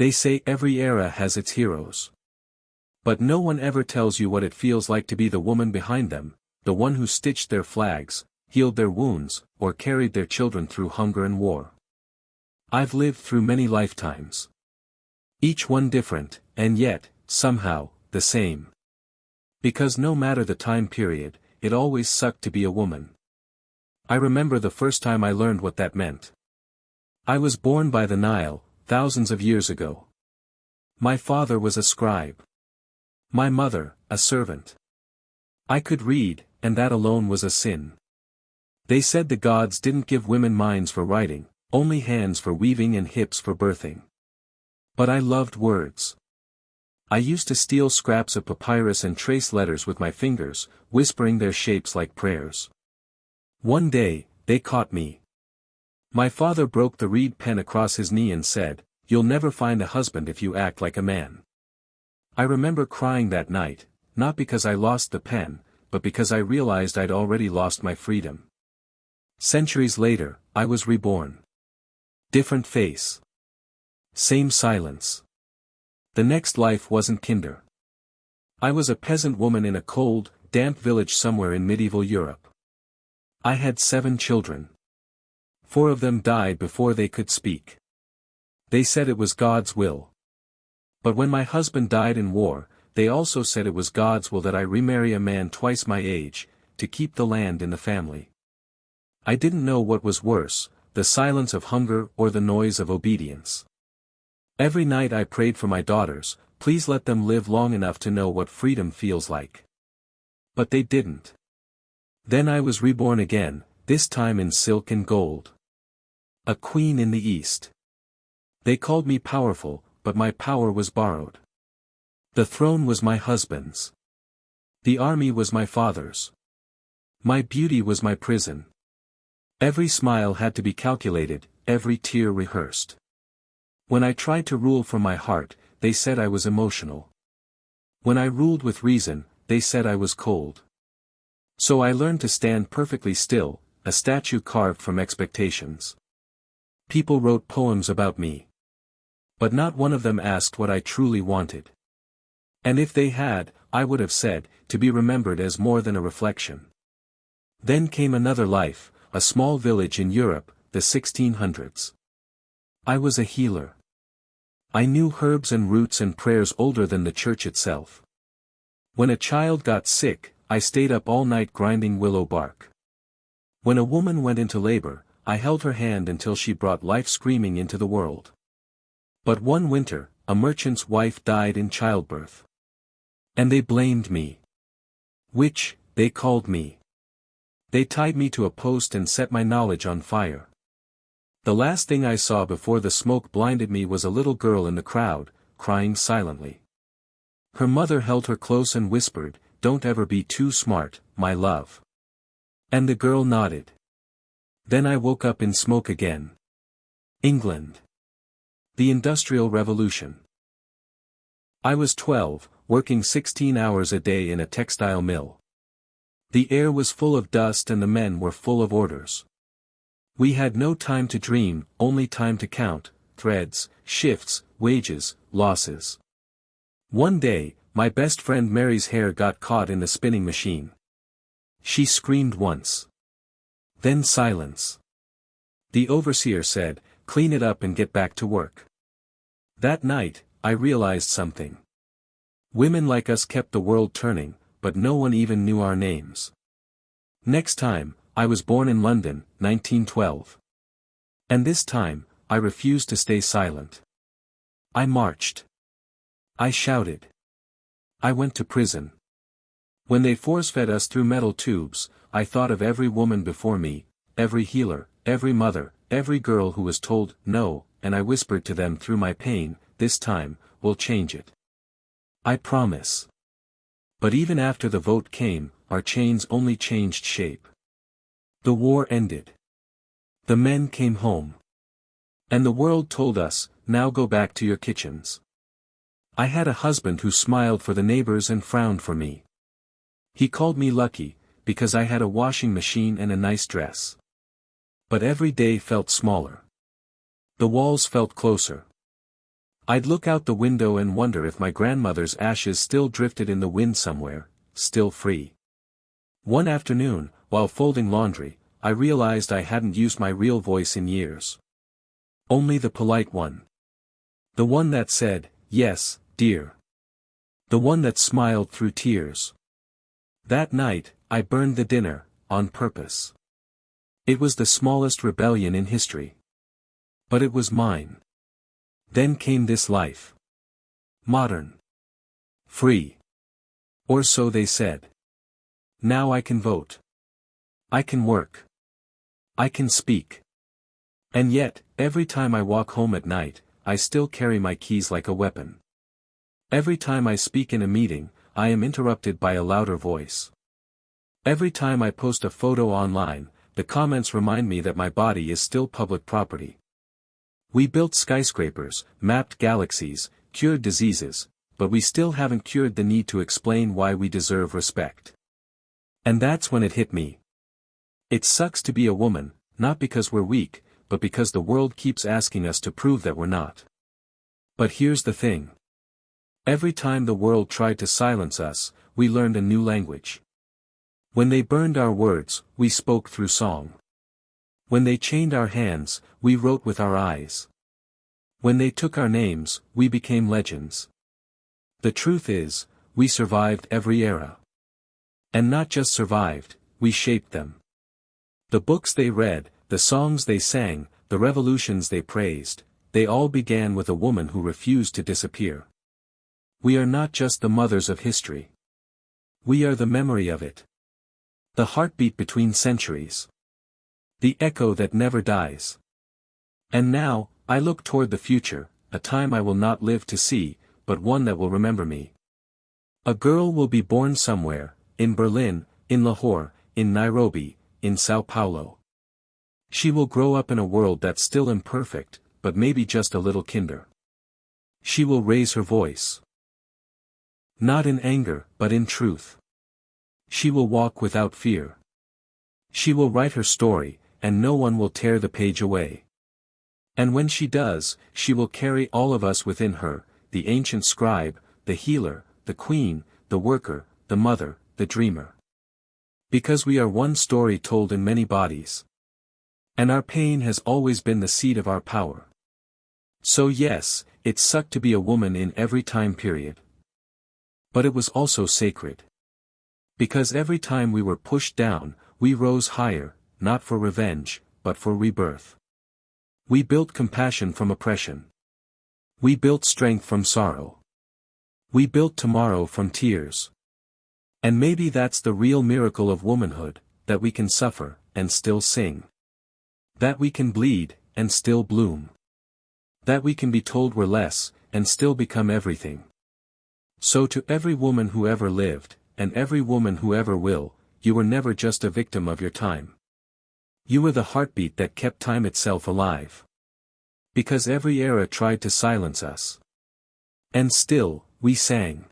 They say every era has its heroes. But no one ever tells you what it feels like to be the woman behind them, the one who stitched their flags, healed their wounds, or carried their children through hunger and war. I've lived through many lifetimes. Each one different, and yet, somehow, the same. Because no matter the time period, it always sucked to be a woman. I remember the first time I learned what that meant. I was born by the Nile, thousands of years ago. My father was a scribe. My mother, a servant. I could read, and that alone was a sin. They said the gods didn't give women minds for writing, only hands for weaving and hips for birthing. But I loved words. I used to steal scraps of papyrus and trace letters with my fingers, whispering their shapes like prayers. One day, they caught me. My father broke the reed pen across his knee and said, "You'll never find a husband if you act like a man." I remember crying that night, not because I lost the pen, but because I realized I'd already lost my freedom. Centuries later, I was reborn. Different face. Same silence. The next life wasn't kinder. I was a peasant woman in a cold, damp village somewhere in medieval Europe. I had 7 children. 4 of them died before they could speak. They said it was God's will. But when my husband died in war, they also said it was God's will that I remarry a man twice my age, to keep the land in the family. I didn't know what was worse, the silence of hunger or the noise of obedience. Every night I prayed for my daughters, please let them live long enough to know what freedom feels like. But they didn't. Then I was reborn again, this time in silk and gold. A queen in the East. They called me powerful, but my power was borrowed. The throne was my husband's. The army was my father's. My beauty was my prison. Every smile had to be calculated, every tear rehearsed. When I tried to rule from my heart, they said I was emotional. When I ruled with reason, they said I was cold. So I learned to stand perfectly still, a statue carved from expectations. People wrote poems about me. But not one of them asked what I truly wanted. And if they had, I would have said, to be remembered as more than a reflection. Then came another life, a small village in Europe, the 1600s. I was a healer. I knew herbs and roots and prayers older than the church itself. When a child got sick, I stayed up all night grinding willow bark. When a woman went into labor, I held her hand until she brought life screaming into the world. But one winter, a merchant's wife died in childbirth. And they blamed me. Witch, they called me. They tied me to a post and set my knowledge on fire. The last thing I saw before the smoke blinded me was a little girl in the crowd, crying silently. Her mother held her close and whispered, "Don't ever be too smart, my love." And the girl nodded. Then I woke up in smoke again. England. The Industrial Revolution. I was 12, working 16 hours a day in a textile mill. The air was full of dust and the men were full of orders. We had no time to dream, only time to count, threads, shifts, wages, losses. One day, my best friend Mary's hair got caught in the spinning machine. She screamed once. Then silence. The overseer said, "Clean it up and get back to work." That night, I realized something. Women like us kept the world turning, but no one even knew our names. Next time, I was born in London, 1912. And this time, I refused to stay silent. I marched. I shouted. I went to prison. When they force-fed us through metal tubes, I thought of every woman before me, every healer, every mother, every girl who was told, "No," and I whispered to them through my pain, "This time, we'll change it. I promise." But even after the vote came, our chains only changed shape. The war ended. The men came home. And the world told us, "Now go back to your kitchens." I had a husband who smiled for the neighbors and frowned for me. He called me lucky, because I had a washing machine and a nice dress. But every day felt smaller. The walls felt closer. I'd look out the window and wonder if my grandmother's ashes still drifted in the wind somewhere, still free. One afternoon, while folding laundry, I realized I hadn't used my real voice in years. Only the polite one. The one that said, "Yes, dear." The one that smiled through tears. That night, I burned the dinner, on purpose. It was the smallest rebellion in history. But it was mine. Then came this life. Modern. Free. Or so they said. Now I can vote. I can work. I can speak. And yet, every time I walk home at night, I still carry my keys like a weapon. Every time I speak in a meeting, I am interrupted by a louder voice. Every time I post a photo online, the comments remind me that my body is still public property. We built skyscrapers, mapped galaxies, cured diseases, but we still haven't cured the need to explain why we deserve respect. And that's when it hit me. It sucks to be a woman, not because we're weak, but because the world keeps asking us to prove that we're not. But here's the thing. Every time the world tried to silence us, we learned a new language. When they burned our words, we spoke through song. When they chained our hands, we wrote with our eyes. When they took our names, we became legends. The truth is, we survived every era. And not just survived, we shaped them. The books they read, the songs they sang, the revolutions they praised, they all began with a woman who refused to disappear. We are not just the mothers of history. We are the memory of it. The heartbeat between centuries. The echo that never dies. And now, I look toward the future, a time I will not live to see, but one that will remember me. A girl will be born somewhere, in Berlin, in Lahore, in Nairobi, in Sao Paulo. She will grow up in a world that's still imperfect, but maybe just a little kinder. She will raise her voice. Not in anger, but in truth. She will walk without fear. She will write her story, and no one will tear the page away. And when she does, she will carry all of us within her, the ancient scribe, the healer, the queen, the worker, the mother, the dreamer. Because we are one story told in many bodies. And our pain has always been the seed of our power. So yes, it sucked to be a woman in every time period. But it was also sacred. Because every time we were pushed down, we rose higher, not for revenge, but for rebirth. We built compassion from oppression. We built strength from sorrow. We built tomorrow from tears. And maybe that's the real miracle of womanhood, that we can suffer, and still sing. That we can bleed, and still bloom. That we can be told we're less, and still become everything. So to every woman who ever lived, and every woman who ever will, you were never just a victim of your time. You were the heartbeat that kept time itself alive. Because every era tried to silence us. And still, we sang.